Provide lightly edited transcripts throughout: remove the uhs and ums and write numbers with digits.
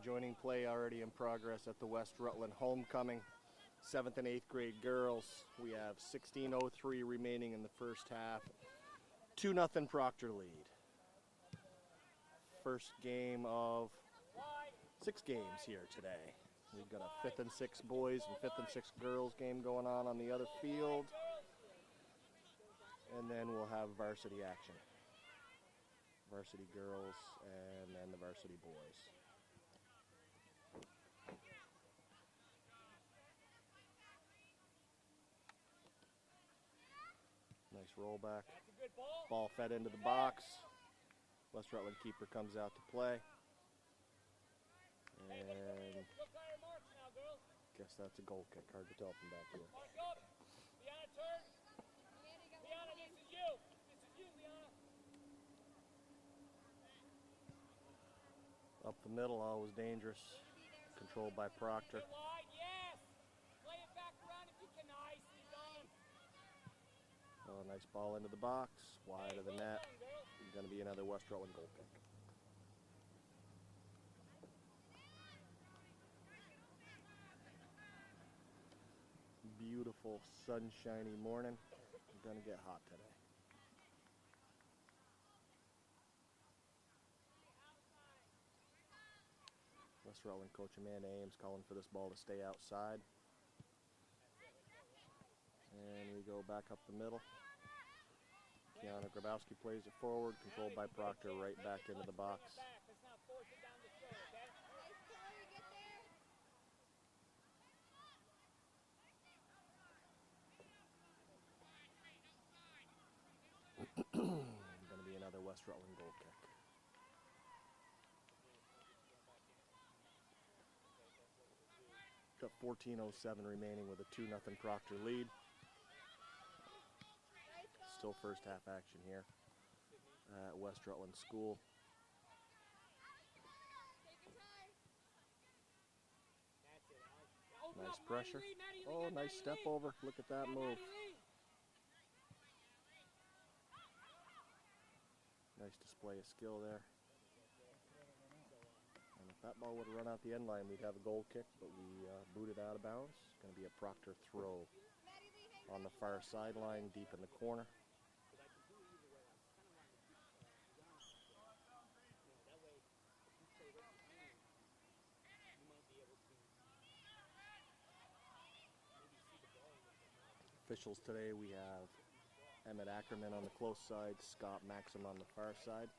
joining play already in progress at the West Rutland homecoming. 7th and 8th grade girls. We have 16:03 remaining in the first half. 2-0 Proctor lead. First game of 6 games here today. We've got a 5th and 6 boys and 5th and 6 girls game going on the other field. And then we'll have varsity action. Varsity girls and then the varsity boys. Nice rollback. Ball fed into the box. West Rutland keeper comes out to play. And guess that's a goal kick. Hard to tell from back here. Up the middle, always dangerous. Controlled by Proctor. Oh, nice ball into the box, wide of the net. Going to be another West Rutland goal kick. Beautiful sunshiny morning. It's going to get hot today. West Rutland coach Amanda Ames calling for this ball to stay outside. And we go back up the middle. Kiana Grabowski plays it forward, controlled by Proctor, right back into the box. Going to be another West Rutland goal kick. Got 14:07 remaining with a 2-0 Proctor lead. Still first half action here at West Rutland School. Nice pressure. Oh, nice step over. Look at that move. Nice display of skill there. And if that ball would have run out the end line, we'd have a goal kick, but we booted out of bounds. It's going to be a Proctor throw on the far sideline, deep in the corner. Officials today, we have Emmett Ackerman on the close side, Scott Maxim on the far side.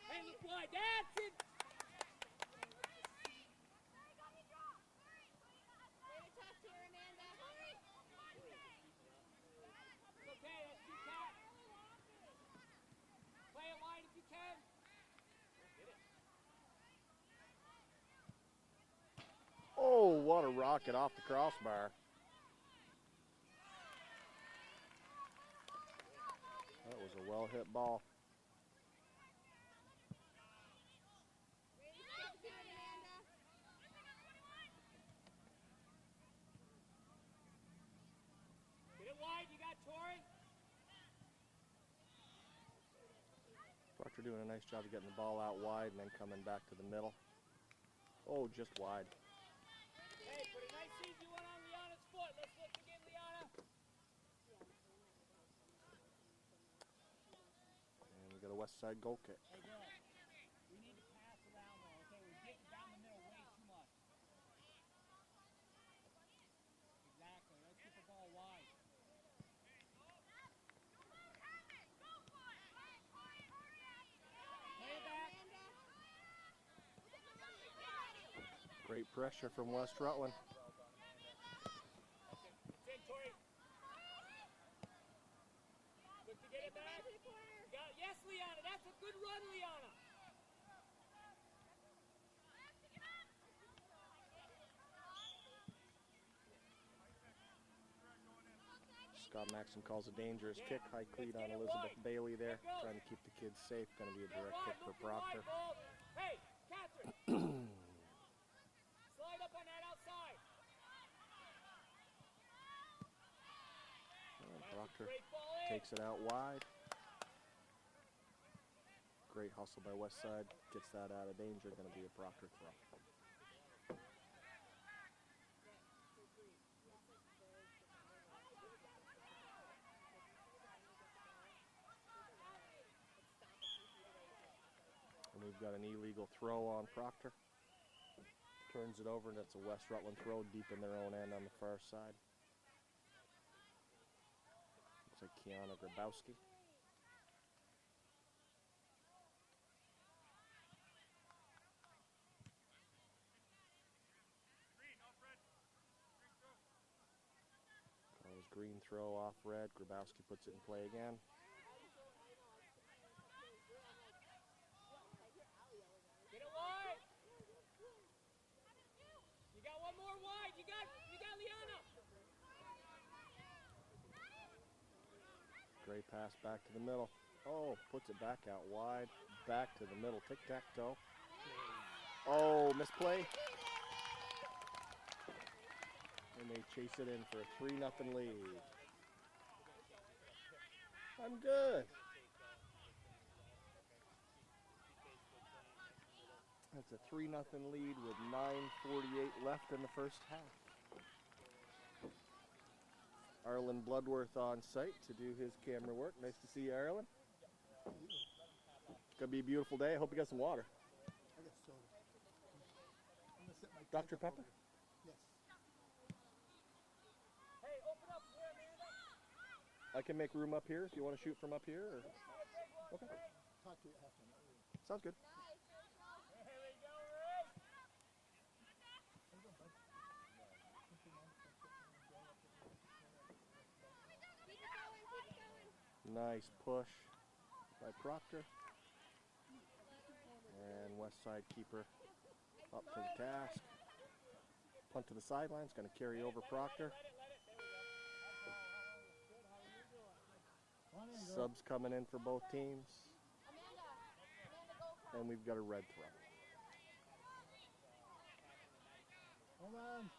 Hey, look wide, that's it! Oh, what a rocket off the crossbar. That was a well-hit ball. Get it wide, you got Torrey. Proctor doing a nice job of getting the ball out wide and then coming back to the middle. Oh, just wide. Hey, put a nice easy one on Liana's foot. Let's look again, Liana. And we got a West Side goal kick. Hey, girl, we need to pass around though, okay? We're getting down the middle way too much. Exactly. Let's get the ball wide. Play it back. Great pressure from West Rutland. Look to get it back. Yes, Liana. That's a good run, Liana. Scott Maxim calls a dangerous kick. High cleat on Elizabeth Bailey there. Trying to keep the kids safe. Going to be a direct kick for Proctor. Hey, Catherine. Slide up on that outside. And Proctor takes it out wide. Great hustle by Westside. Gets that out of danger. Going to be a Proctor throw. And we've got an illegal throw on Proctor. Turns it over, and it's a West Rutland throw deep in their own end on the far side. Looks like Kiana Grabowski. Calls green throw off red. Grabowski puts it in play again. Get it wide. You got one more wide. You got Liana. Great pass back to the middle. Oh, puts it back out wide. Back to the middle. Tic-tac-toe. Oh, misplay. And they chase it in for a 3-0 lead. I'm good. That's a 3-0 lead with 9:48 left in the first half. Arlen Bloodworth on site to do his camera work. Nice to see you, Arlen. It's going to be a beautiful day. I hope you got some water. I got soda. I'm gonna set my Dr. Pepper? Yes. Hey, open up here, Amanda. I can make room up here if you want to shoot from up here. Or... Okay, Talk to you after. sounds good. There we go, Rick. Nice push by Proctor. And Westside keeper up to the task. Punt to the sidelines, going to carry over Proctor. Subs coming in for both teams. And we've got a red throw. Hold on.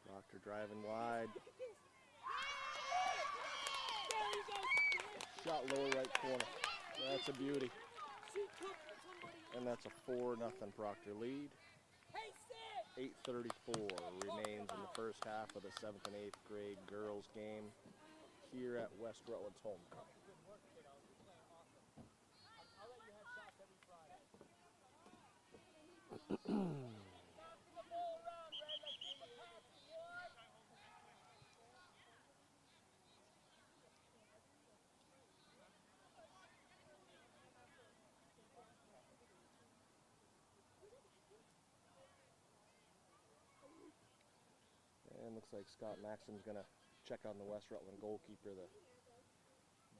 Proctor driving wide. Shot lower right corner. That's a beauty. And that's a 4-0 Proctor lead. 8:34 remains in the first half of the 7th and 8th grade girls game here at West Rutland's homecoming. And looks like Scott Maxim's going to check on the West Rutland goalkeeper. The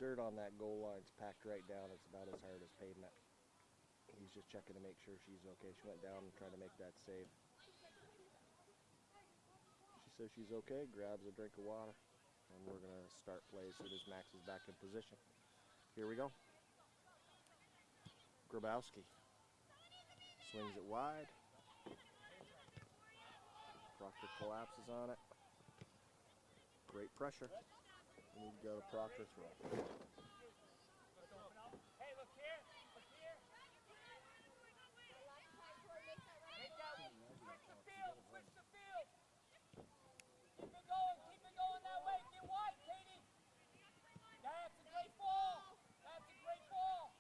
dirt on that goal line's packed right down. It's about as hard as pavement. He's just checking to make sure she's okay. She went down and tried to make that save. She says she's okay, grabs a drink of water, and we're going to start play as soon as Max is back in position. Here we go. Grabowski swings it wide. Proctor collapses on it. Great pressure. And we've got a Proctor throw. Hey, look here. Look here. Make that one. Switch the field. Switch the field. Keep it going. Keep it going that way. Get wide, Katie. That's a great ball. That's a great ball.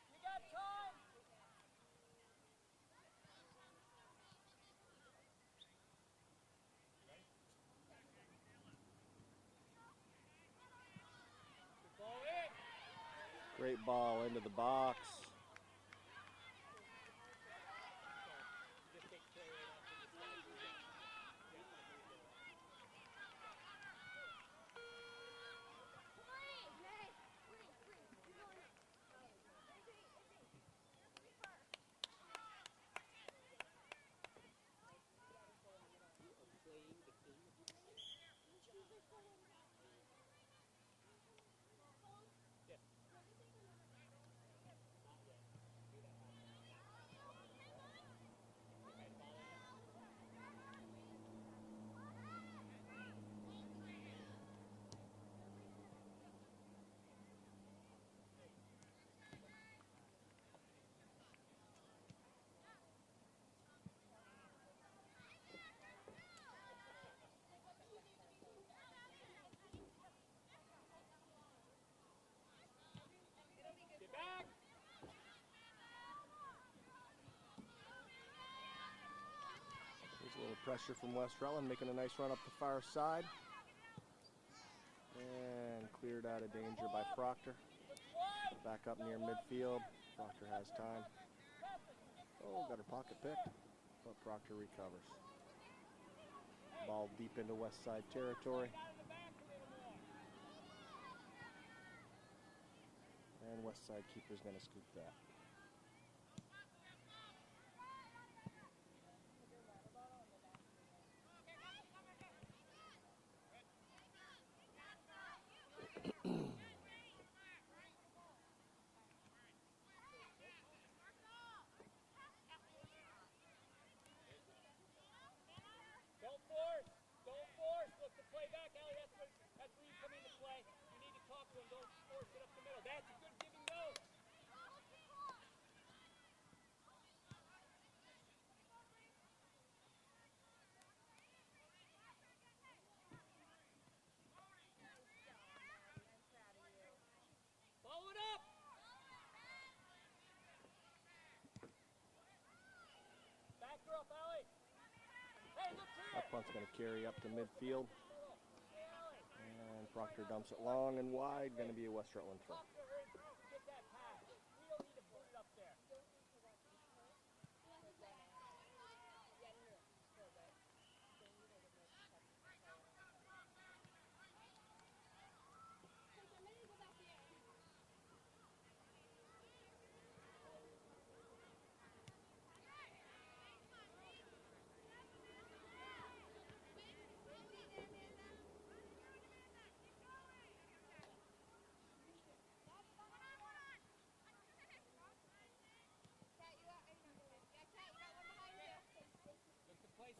You got time. Ball in. Great ball into the box. Pressure from West Rutland, making a nice run up the far side. And cleared out of danger by Proctor. Back up near midfield. Proctor has time. Oh, got her pocket picked, but Proctor recovers. Ball deep into West Side territory. And West Side keeper's going to scoop that. Don't force. Look to play back, Allie. That's where you come into play. You need to talk to him. Don't force it up the middle. That's a good give and go. Follow it up. Back her up, Allie. Hey, look here. That punt's going to carry up to midfield. And Proctor dumps it long and wide. Going to be a West Rutland throw. Get that pass. We don't need to put it up there.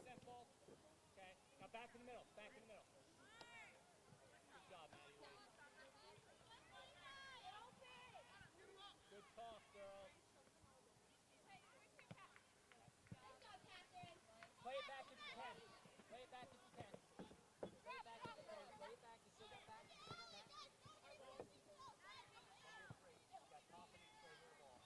Simple. Okay. Now back in the middle. Back in the middle. Good job, Maddie Lee. Good talk, girls. Play it back if you can. Play it back if you can. Play it back if you can. Play it back. You still got back. You still got back. Number 3. You got confidence to the ball.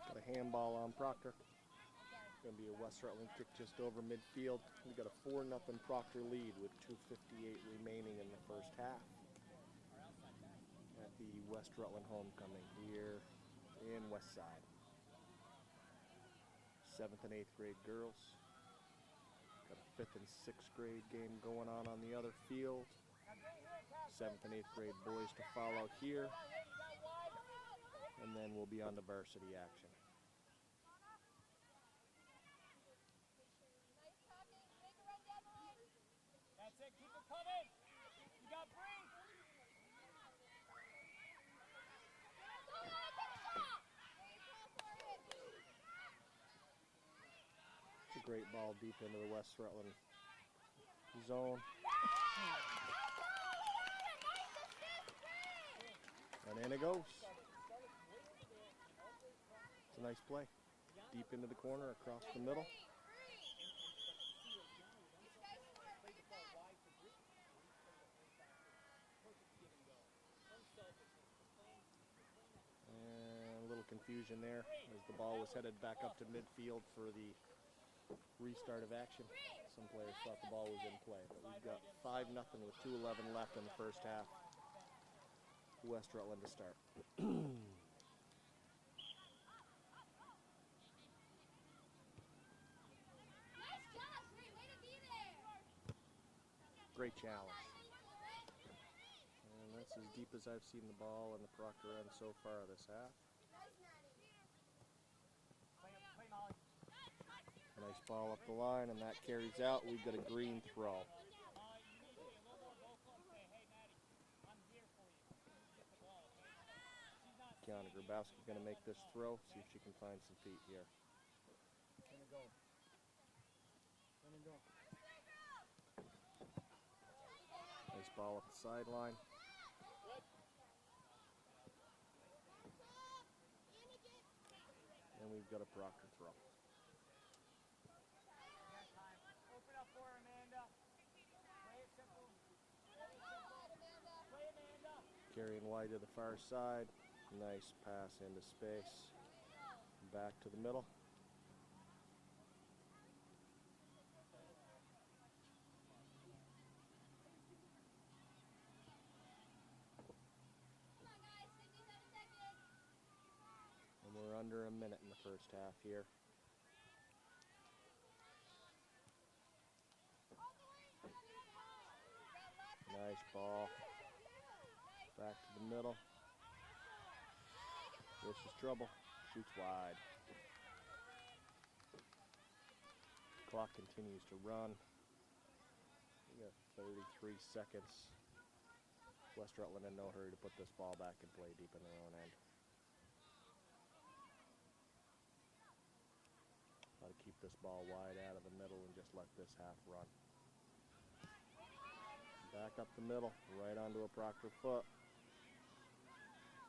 Got a handball on Proctor. Going to be a West Rutland kick just over midfield. We got a 4-0 Proctor lead with 2:58 remaining in the first half at the West Rutland homecoming here in West Side. 7th and 8th grade girls. Got a 5th and 6th grade game going on the other field. 7th and 8th grade boys to follow here. And then we'll be on to varsity action. That's it. Keep it coming. You got breathe. It's a great ball deep into the West Rutland zone. And in it goes. It's a nice play. Deep into the corner, across the middle. And a little confusion there as the ball was headed back up to midfield for the restart of action. Some players thought the ball was in play, but we've got 5-0 with 2:11 left in the first half. West Rutland to start. Great challenge. And that's as deep as I've seen the ball in the Proctor end so far this half. Nice ball up the line, and that carries out. We've got a green throw. Kiana Grabowski going to make this throw, see if she can find some feet here. Nice ball up the sideline. And we've got a Proctor throw. Open up for her, Amanda. Play it simple. Play it simple. Play Amanda. Carrying wide to the far side. Nice pass into space. Back to the middle. And we're under a minute in the first half here. Nice ball. Back to the middle. This is trouble. Shoots wide. Clock continues to run. We got 33 seconds. West Rutland in no hurry to put this ball back and play deep in their own end. Got to keep this ball wide out of the middle and just let this half run. Back up the middle, right onto a Proctor foot.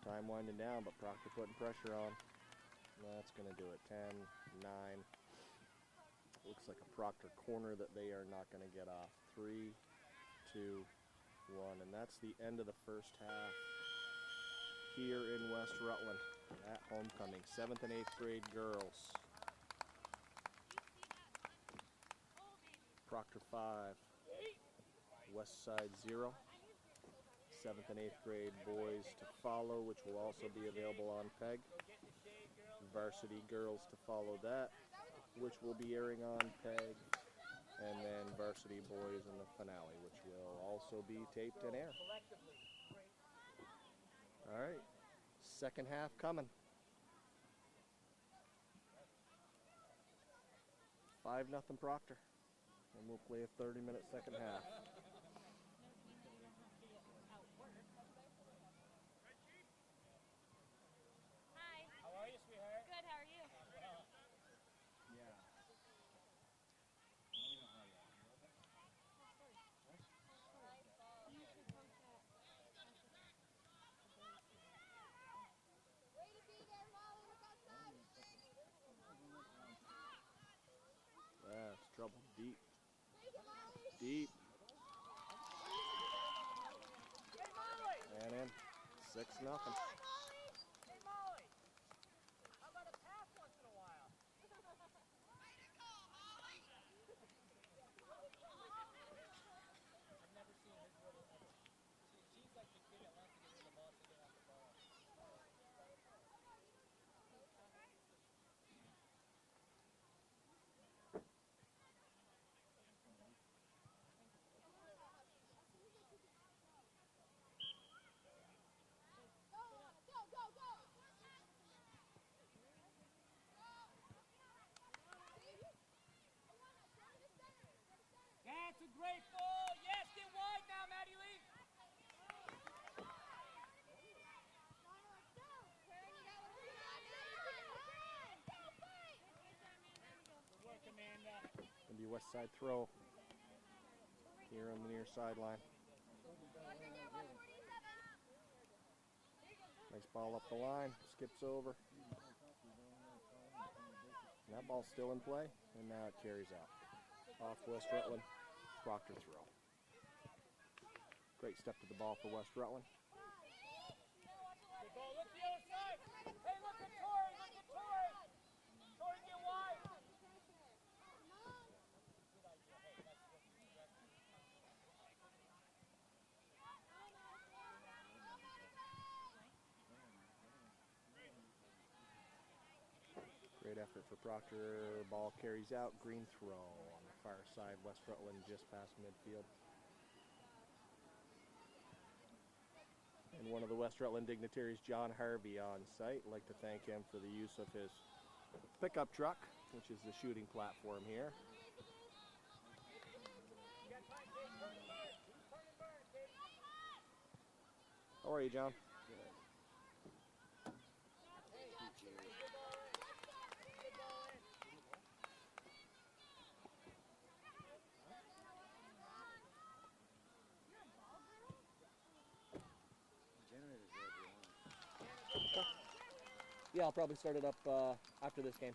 Time winding down, but Proctor putting pressure on. That's going to do it. 10, 9. Looks like a Proctor corner that they are not going to get off. 3, 2, 1. And that's the end of the first half here in West Rutland at homecoming. 7th and 8th grade girls. Proctor 5. West Side 0. 7th and 8th grade boys to follow, which will also be available on PEG. Varsity girls to follow that, which will be airing on PEG. And then varsity boys in the finale, which will also be taped and air. All right, second half coming. 5-0 Proctor. And we'll play a 30-minute second half. That's trouble. Deep. Deep. And in. 6-0. Hey, Molly. How about a pass once in a while? I've never seen his little ever. She's like the kid that wants to get rid of the ball to get off the ball. That's a great ball. Yes, get wide now, Maddie Lee. Good work, Amanda. Gonna be West Side throw here on the near sideline. Nice ball up the line, skips over. And that ball's still in play, and now it carries out. Off West Rutland, Proctor throw. Great step to the ball for West Rutland. Good ball. Look the other side. Hey, look at Tori. Look at Tori. Tori, get wide. Good idea. Hey, Great effort for Proctor. Ball carries out. Green throw on the far side. West Rutland just past midfield. And one of the West Rutland dignitaries, John Harvey, on site. I'd like to thank him for the use of his pickup truck, which is the shooting platform here. How are you, John? Yeah, I'll probably start it up after this game.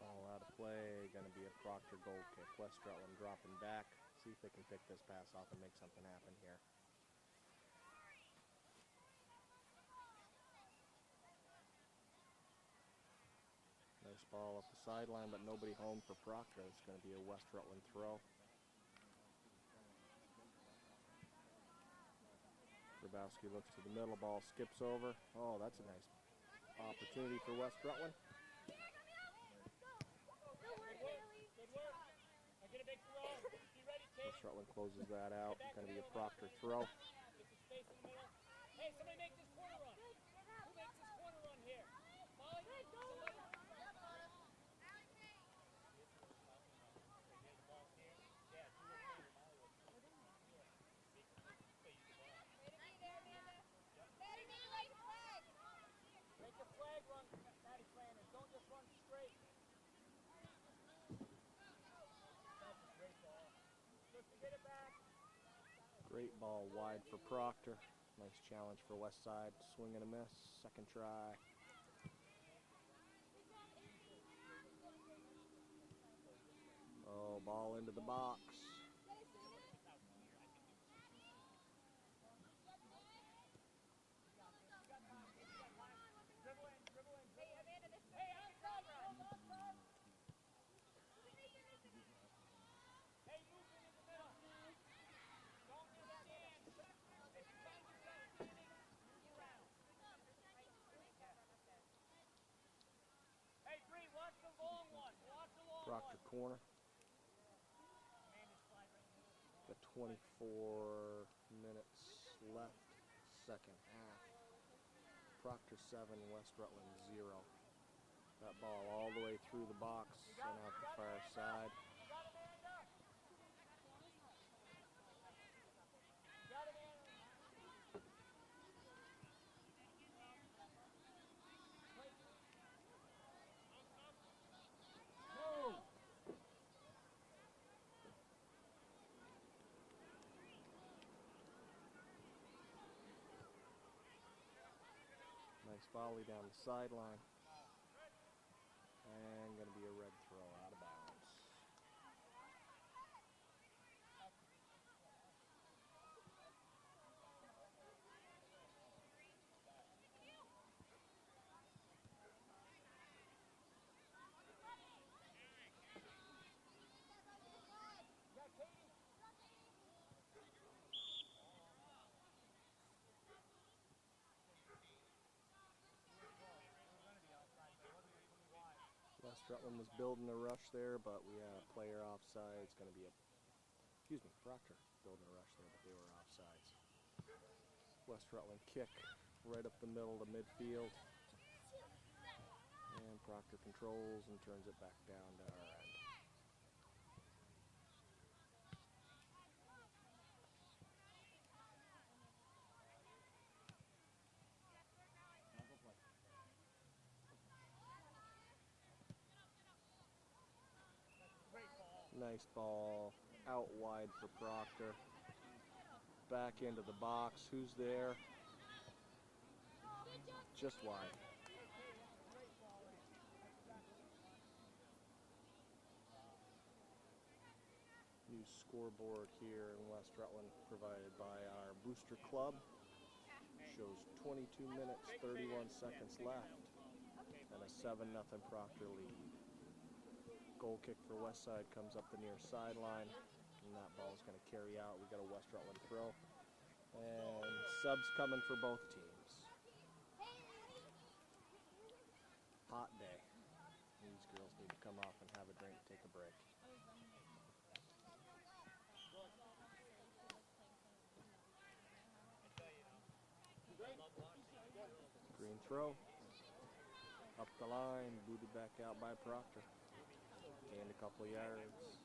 Ball out of play, going to be a Proctor goal kick. West Rutland dropping back. See if they can pick this pass off and make something happen here. Nice ball up the sideline, but nobody home for Proctor. It's going to be a West Rutland throw. Grabowski looks to the middle, ball skips over. Oh, that's a nice opportunity for West Rutland. West Rutland closes that out. It's going to be a Proctor throw. Hey, somebody make this corner run. Who makes this corner run here? Molly? Make the flag run, Matty Flanders. Don't just run straight. That's a great ball. Just to get it back. Great ball wide for Proctor. Nice challenge for West Side. Swing and a miss. Second try. Oh, ball into the box. Proctor corner. Got 24 minutes left, second half. Proctor 7, West Rutland 0. That ball all the way through the box and out the far side. Nice volley down the sideline. And going to be a red throw out of bounds. West Rutland was building a rush there, but we had a player offside. It's going to be a, Proctor building a rush there, but they were offsides. West Rutland kick right up the middle to midfield. And Proctor controls and turns it back down to our end. Nice ball out wide for Proctor. Back into the box. Who's there? Just wide. New scoreboard here in West Rutland provided by our booster club. Shows 22 minutes, 31 seconds left, and a 7-0 Proctor lead. Goal kick for Westside comes up the near sideline, and that ball's going to carry out. We got a West Rutland throw, and subs coming for both teams. Hot day. These girls need to come off and have a drink, take a break. Green throw. Up the line, booted back out by Proctor. Gained a couple of yards.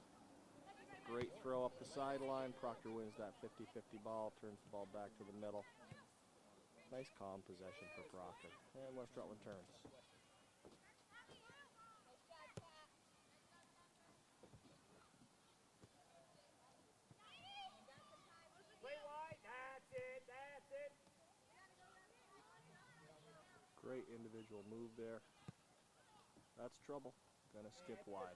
Great throw up the sideline. Proctor wins that 50-50 ball, turns the ball back to the middle. Nice calm possession for Proctor. And West Rutland turns. Play wide. That's it. That's it. Great individual move there. That's trouble. Gonna skip wide.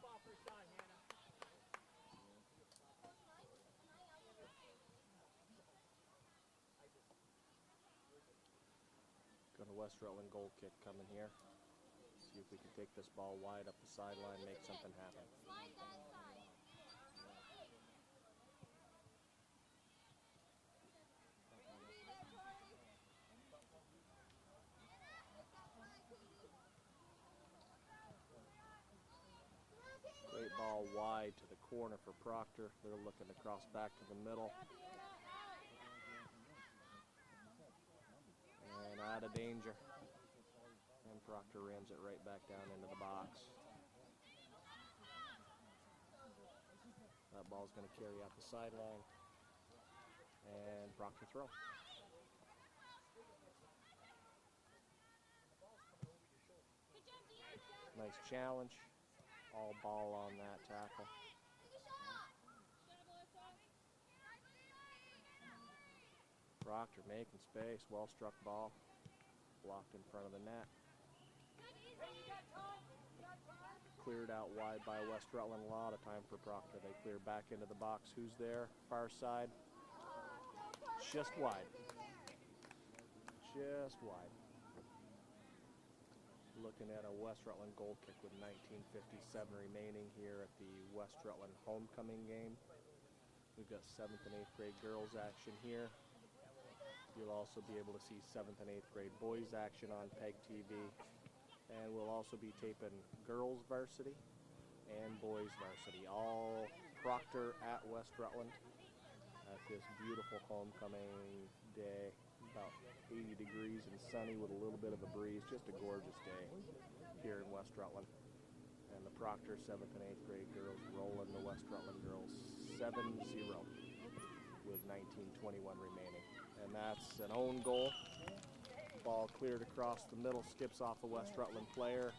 Got a West Rutland goal kick coming here. See if we can take this ball wide up the sideline, make something happen. Great ball wide to the corner for Proctor. They're looking to cross back to the middle. And out of danger. And Proctor rams it right back down into the box. That ball's going to carry out the sideline. And Proctor throw. Nice challenge. All ball on that tackle. Proctor making space, well struck ball. Blocked in front of the net. Cleared out wide by West Rutland. A lot of time for Proctor. They clear back into the box. Who's there? Far side. Just wide. Just wide. Looking at a West Rutland goal kick with 19:57 remaining here at the West Rutland homecoming game. We've got 7th and 8th grade girls action here. You'll also be able to see 7th and 8th grade boys action on PEGTV. And we'll also be taping girls varsity and boys varsity. All Proctor at West Rutland at this beautiful homecoming day. About 80 degrees and sunny with a little bit of a breeze. Just a gorgeous day here in West Rutland. And the Proctor 7th and 8th grade girls rolling the West Rutland girls 7-0 with 19:21 remaining. And that's an own goal. Ball cleared across the middle, skips off a West Rutland player.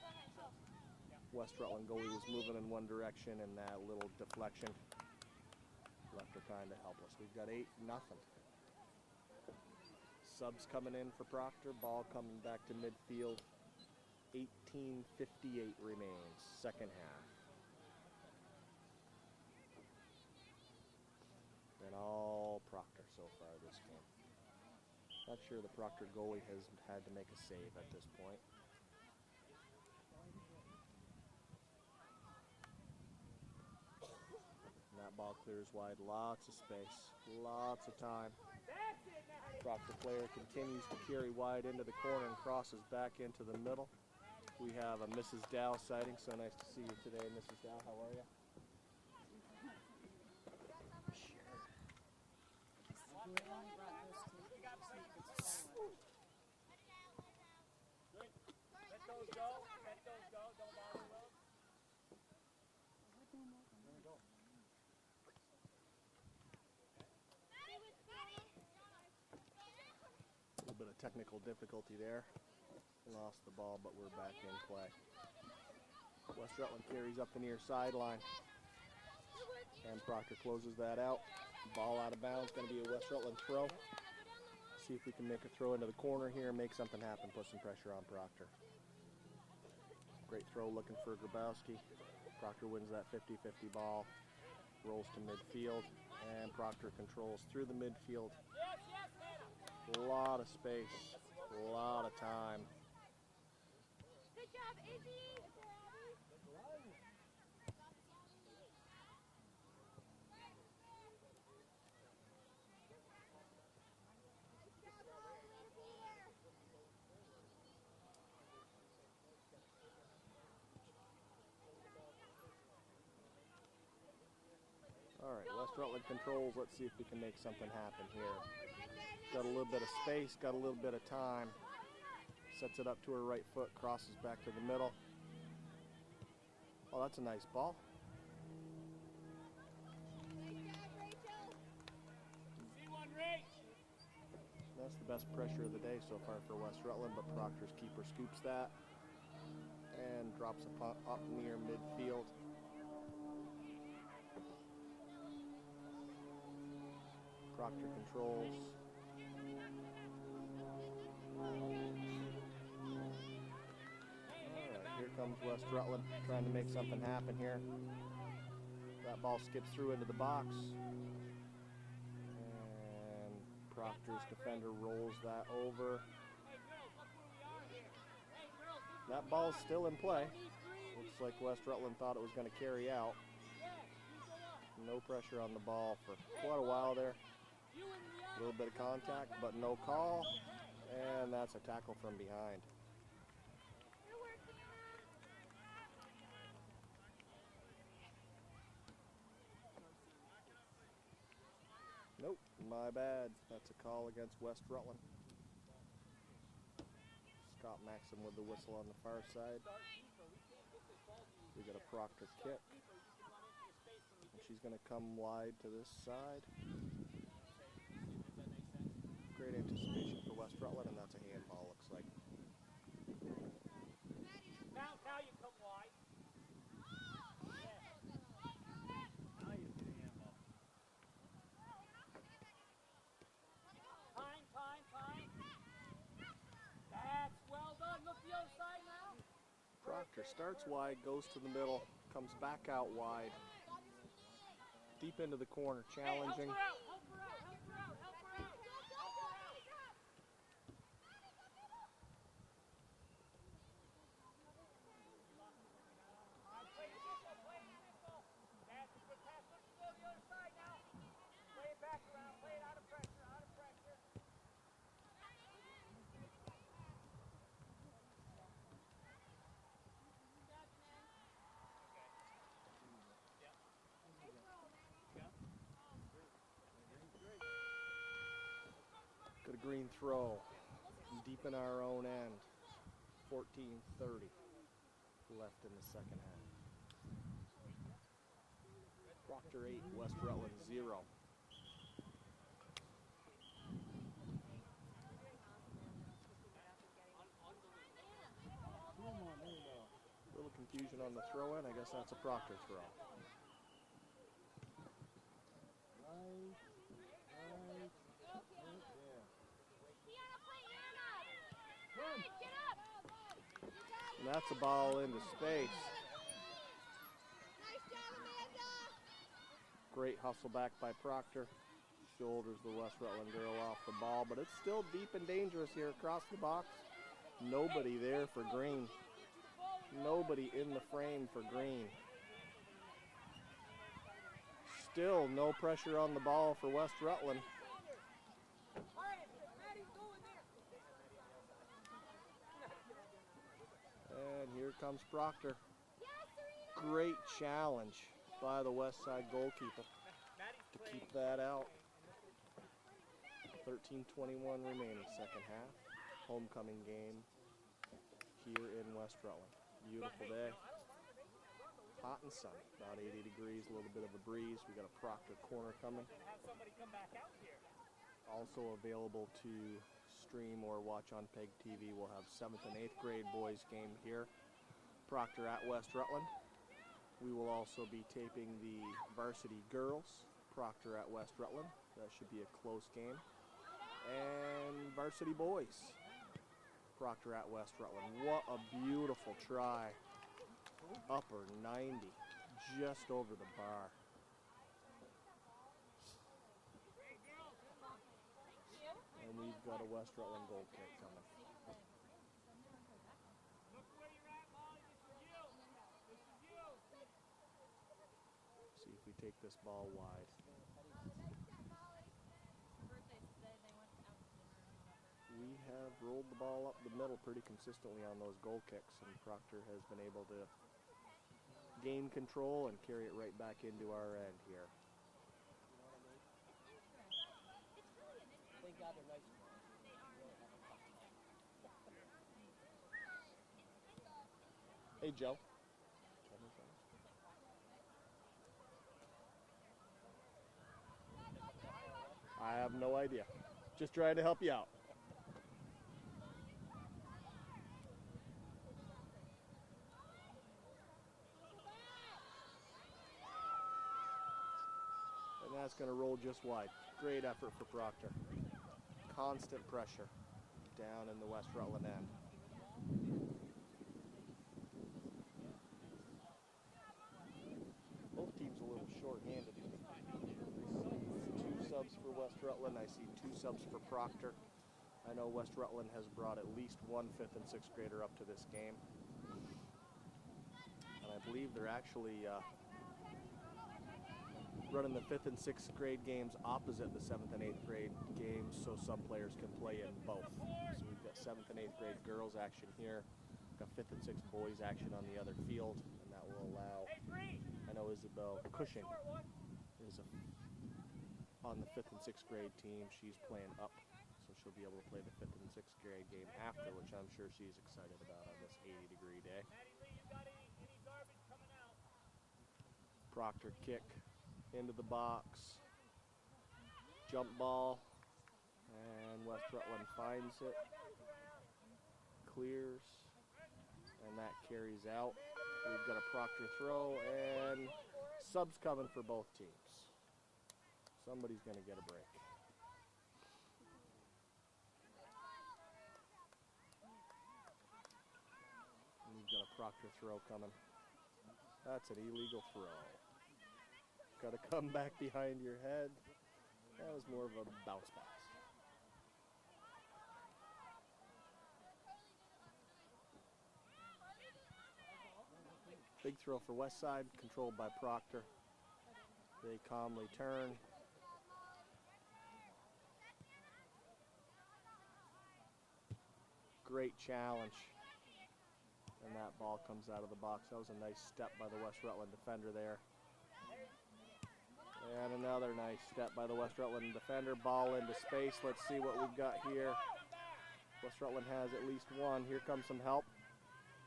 West Rutland goalie was moving in one direction, and that little deflection left her kind of helpless. We've got 8-0. Subs coming in for Proctor. Ball coming back to midfield. 18:58 remains, second half. And all Proctor so far this game. Not sure the Proctor goalie has had to make a save at this point. And that ball clears wide. Lots of space. Lots of time. Proctor player continues to carry wide into the corner and crosses back into the middle. We have a Mrs. Dow sighting. So nice to see you today, Mrs. Dow. How are you? Let those go. Let those go. Don't bother them. A little bit of technical difficulty there. Lost the ball, but we're back in play. West Rutland carries up the near sideline. And Proctor closes that out. Ball out of bounds, going to be a West Rutland throw. See if we can make a throw into the corner here, make something happen, put some pressure on Proctor. Great throw looking for Grabowski. Proctor wins that 50-50 ball, rolls to midfield, and Proctor controls through the midfield. A lot of space, a lot of time. Good job, Izzy! All right, West Rutland controls. Let's see if we can make something happen here. Got a little bit of space, got a little bit of time. Sets it up to her right foot, crosses back to the middle. Oh, that's a nice ball. That's the best pressure of the day so far for West Rutland, but Proctor's keeper scoops that and drops a punt up near midfield. Proctor controls. Alright, here comes West Rutland trying to make something happen here. That ball skips through into the box. And Proctor's defender rolls that over. That ball's still in play. Looks like West Rutland thought it was going to carry out. No pressure on the ball for quite a while there. A little bit of contact, but no call. And that's a tackle from behind. Nope, my bad. That's a call against West Rutland. Scott Maxim with the whistle on the far side. We got a Proctor kick. And she's going to come wide to this side. Great anticipation for West Rutland, and that's a handball, looks like. Now you come wide. Now you get a handball. Time. That's well done. Look the other side now. Proctor starts wide, goes to the middle, comes back out wide. Deep into the corner, challenging. Hey, help her out. That's a good pass. Let's go to the other side now. Play it back around. Play it out of pressure. Got a green throw. Deep in our own end. 14:30 left in the second half. Proctor 8, West Rutland 0. A little confusion on the throw in. I guess that's a Proctor throw. And that's a ball into space. Great hustle back by Proctor. Shoulders the West Rutland girl off the ball, but it's still deep and dangerous here across the box. Nobody there for Green. Nobody in the frame for Green. Still no pressure on the ball for West Rutland. And here comes Proctor. Great challenge by the West Side goalkeeper to keep that out. 13:21 remaining second half. Homecoming game here in West Rutland. Beautiful day. Hot and sunny. About 80 degrees, a little bit of a breeze. We got a Proctor corner coming. Also available to stream or watch on PEGTV. We'll have 7th and 8th grade boys game here. Proctor at West Rutland. We will also be taping the varsity girls, Proctor at West Rutland. That should be a close game. And varsity boys, Proctor at West Rutland. What a beautiful try. Upper 90, just over the bar. And we've got a West Rutland goal kick coming. See if we take this ball wide. We have rolled the ball up the middle pretty consistently on those goal kicks, and Proctor has been able to gain control and carry it right back into our end here. Thank God they're nice. Hey, Joe. I have no idea. Just trying to help you out. And that's going to roll just wide. Great effort for Proctor. Constant pressure down in the West Rutland end. Both teams a little short-handed. Two subs for West Rutland. I see two subs for Proctor. I know West Rutland has brought at least one 5th and 6th grader up to this game. And I believe they're actually running the 5th and 6th grade games opposite the 7th and 8th grade games, so some players can play in both. So we've got 7th and 8th grade girls action here, got 5th and 6th boys action on the other field, and that will allow, I know Isabel Cushing is on the 5th and 6th grade team. She's playing up, so she'll be able to play the 5th and 6th grade game after, which I'm sure she's excited about on this 80-degree day. Proctor kick into the box, jump ball, and West Rutland finds it, clears, and that carries out. We've got a Proctor throw, and subs coming for both teams. Somebody's going to get a break. And we've got a Proctor throw coming. That's an illegal throw. Got to come back behind your head. That was more of a bounce pass. Big throw for Westside, controlled by Proctor. They calmly turn. Great challenge. And that ball comes out of the box. That was a nice step by the West Rutland defender there. And another nice step by the West Rutland defender. Ball into space. Let's see what we've got here. West Rutland has at least one. Here comes some help.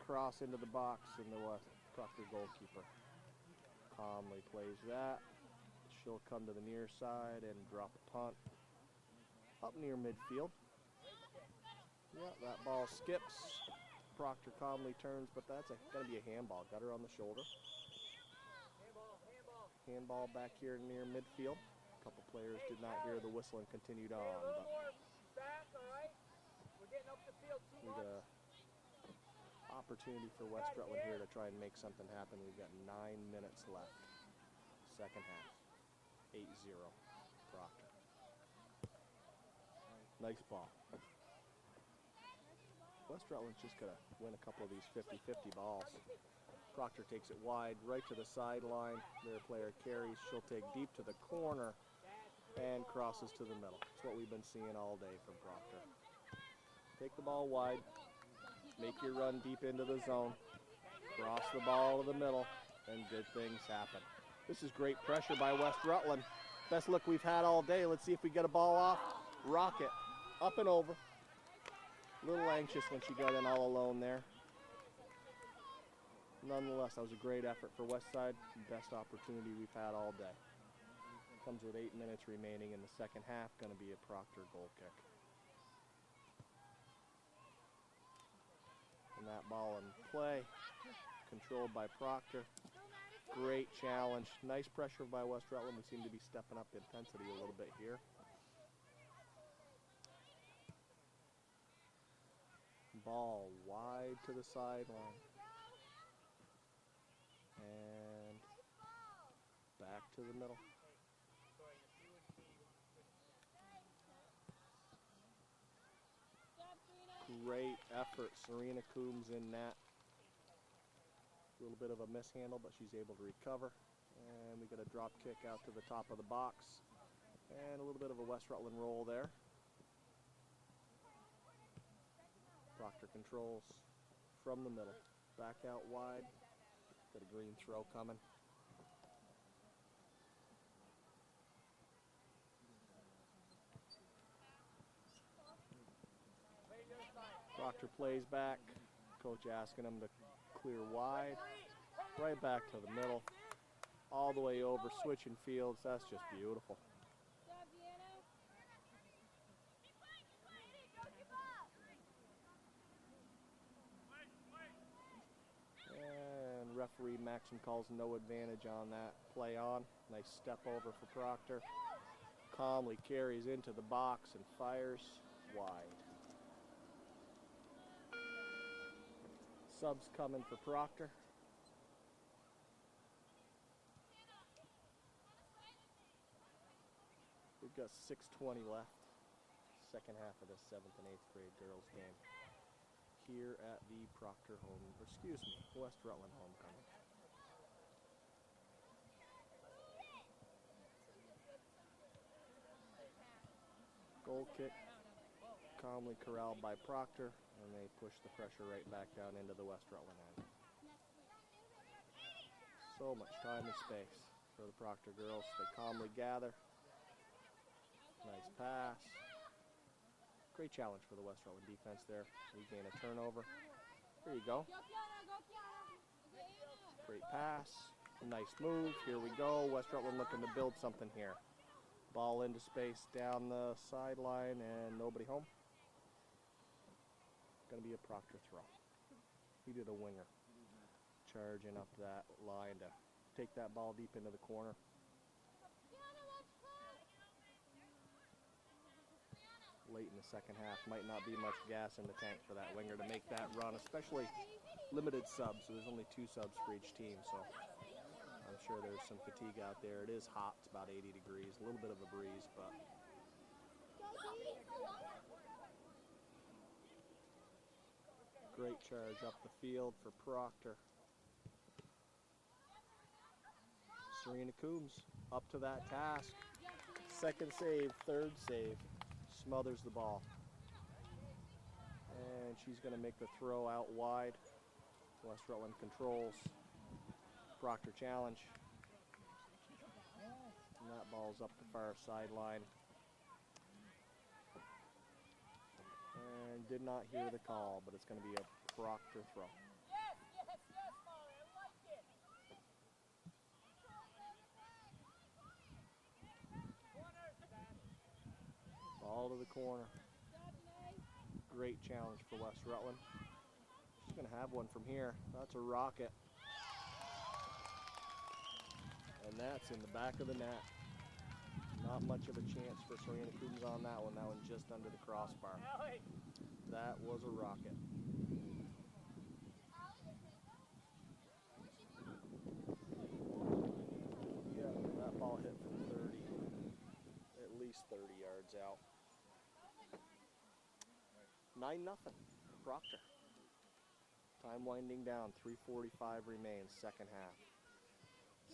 Cross into the box, and the Proctor goalkeeper calmly plays that. She'll come to the near side and drop a punt up near midfield. Yeah, that ball skips. Proctor calmly turns, but that's going to be a handball. Got her on the shoulder. Handball back here near midfield. A couple players did not hear the whistle and continued on. But we got an opportunity for West Rutland here to try and make something happen. We've got 9 minutes left. Second half. 8-0. Proctor. Nice ball. West Rutland's just got to win a couple of these 50-50 balls. Proctor takes it wide, right to the sideline. Their player carries. She'll take deep to the corner and crosses to the middle. That's what we've been seeing all day from Proctor. Take the ball wide, make your run deep into the zone, cross the ball to the middle, and good things happen. This is great pressure by West Rutland. Best look we've had all day. Let's see if we get a ball off. Rocket, up and over. A little anxious when she got in all alone there. Nonetheless, that was a great effort for Westside. Best opportunity we've had all day. Comes with 8 minutes remaining in the second half. Going to be a Proctor goal kick. And that ball in play, controlled by Proctor. Great challenge. Nice pressure by West Rutland. We seem to be stepping up intensity a little bit here. Ball wide to the sideline. And back to the middle. Great effort. Serena Coombs in net. A little bit of a mishandle, but she's able to recover. And we get a drop kick out to the top of the box. And a little bit of a West Rutland roll there. Proctor controls from the middle. Back out wide. Got a green throw coming. Proctor plays back. Coach asking him to clear wide. Right back to the middle. All the way over, switching fields. That's just beautiful. And referee Maxim calls no advantage on that play on. Nice step over for Proctor. Calmly carries into the box and fires wide. Subs coming for Proctor. We've got 6:20 left. Second half of the 7th and 8th grade girls game here at the Proctor West Rutland homecoming. Goal kick, calmly corralled by Proctor, and they push the pressure right back down into the West Rutland end. So much time and space for the Proctor girls. They calmly gather. Nice pass. Great challenge for the West Rutland defense there. We gain a turnover. There you go. Great pass. Nice move. Here we go. West Rutland looking to build something here. Ball into space down the sideline and nobody home. Going to be a Proctor throw. He did a winger. Charging up that line to take that ball deep into the corner. Late in the second half, might not be much gas in the tank for that winger to make that run, especially limited subs, so there's only 2 subs for each team, so I'm sure there's some fatigue out there. It is hot, it's about 80 degrees, a little bit of a breeze, but great charge up the field for Proctor. Serena Coombs up to that task. Second save, third save. Smothers the ball. And she's going to make the throw out wide. West Rutland controls. Proctor challenge. And that ball's up the far sideline. And did not hear the call, but it's going to be a Proctor throw. Molly, I like it. Ball to the corner. Great challenge for West Rutland. She's going to have one from here. That's a rocket. And that's in the back of the net. Not much of a chance for Serena Coombs on that one. That one just under the crossbar. That was a rocket. Yeah, that ball hit from 30, at least 30 yards out. 9-0, Proctor. Time winding down, 3:45 remains, second half.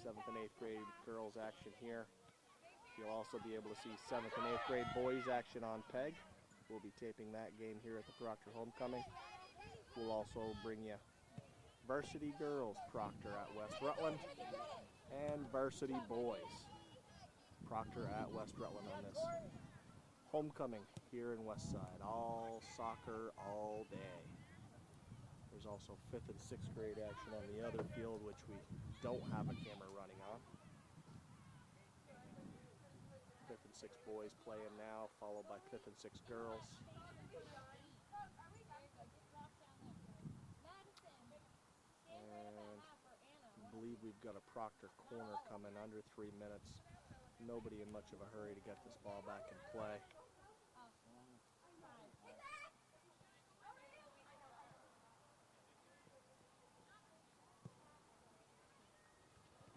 7th and 8th grade girls action here. You'll also be able to see 7th and 8th grade boys action on PEG. We'll be taping that game here at the Proctor homecoming. We'll also bring you varsity girls, Proctor at West Rutland, and varsity boys, Proctor at West Rutland on this homecoming here in Westside. All soccer all day. There's also 5th and 6th grade action on the other field, which we don't have a camera running on. 5th and 6th boys playing now, followed by 5th and 6th girls. And I believe believe we've got a Proctor corner coming under 3 minutes. Nobody in much of a hurry to get this ball back in play.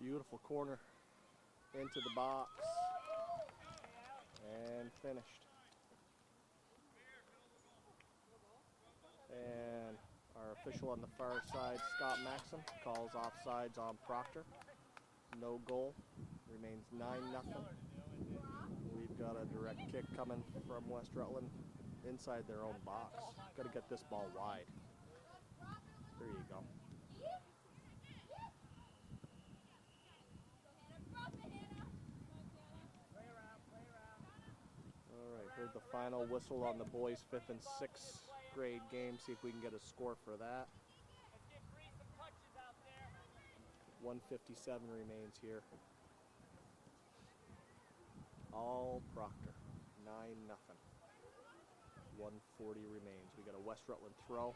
Beautiful corner into the box and finished. And our official on the far side, Scott Maxim, calls offsides on Proctor. No goal. Remains 9-0. We've got a direct kick coming from West Rutland inside their own box. Got to get this ball wide. There you go. All right, heard the final whistle on the boys' 5th and 6th grade game. See if we can get a score for that. 1:57 remains here. All Proctor, 9-0. 1:40 remains. We got a West Rutland throw.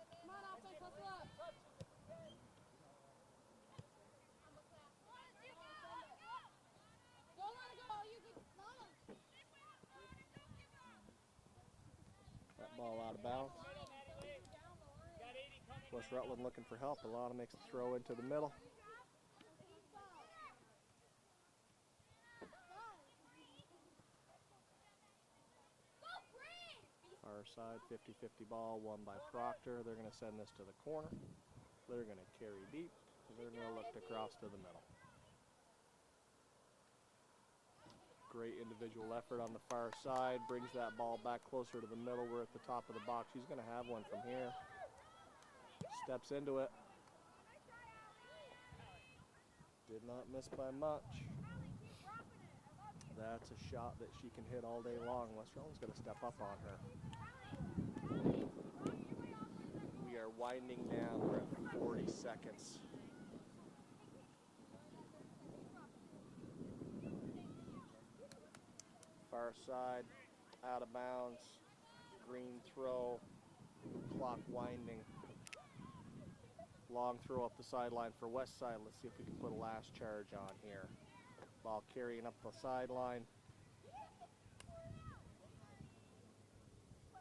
Come on, offense, hustle up. Don't let it go. You can run him. That ball out of bounds. West Rutland looking for help. Alana makes a throw into the middle. Far side, 50-50 ball, won by Proctor. They're going to send this to the corner. They're going to carry deep. They're going to look to cross to the middle. Great individual effort on the far side. Brings that ball back closer to the middle. We're at the top of the box. He's going to have one from here. Steps into it. Did not miss by much. That's a shot that she can hit all day long. West Rutland's going to step up on her. We are winding down. We're at 40 seconds. Far side, out of bounds. Green throw. Clock winding. Long throw up the sideline for West Side. Let's see if we can put a last charge on here. Ball carrying up the sideline.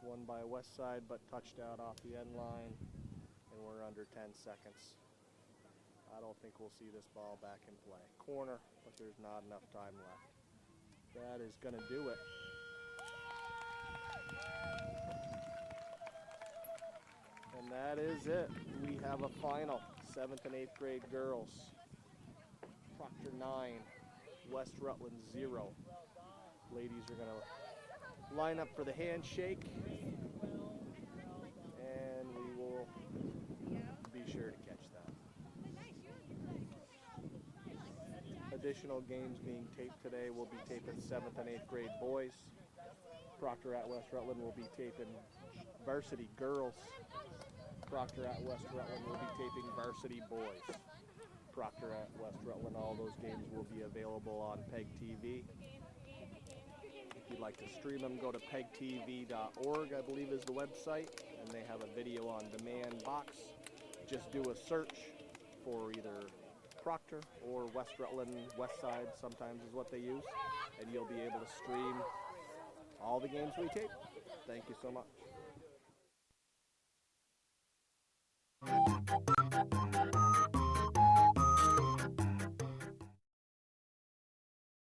Won by West Side, but touched out off the end line. And we're under 10 seconds. I don't think we'll see this ball back in play. Corner, but there's not enough time left. That is going to do it. And that is it. We have a final. 7th and 8th grade girls. Proctor 9, West Rutland 0. Ladies are going to line up for the handshake. And we will be sure to catch that. Additional games being taped today. We'll be taping 7th and 8th grade boys. Proctor at West Rutland will be taping varsity girls. Proctor at West Rutland will be taping varsity boys. Proctor at West Rutland, all those games will be available on PEGTV. If you'd like to stream them, go to PEGTV.org, I believe is the website, and they have a video on demand box. Just do a search for either Proctor or West Rutland, West Side sometimes is what they use, and you'll be able to stream all the games we tape. Thank you so much.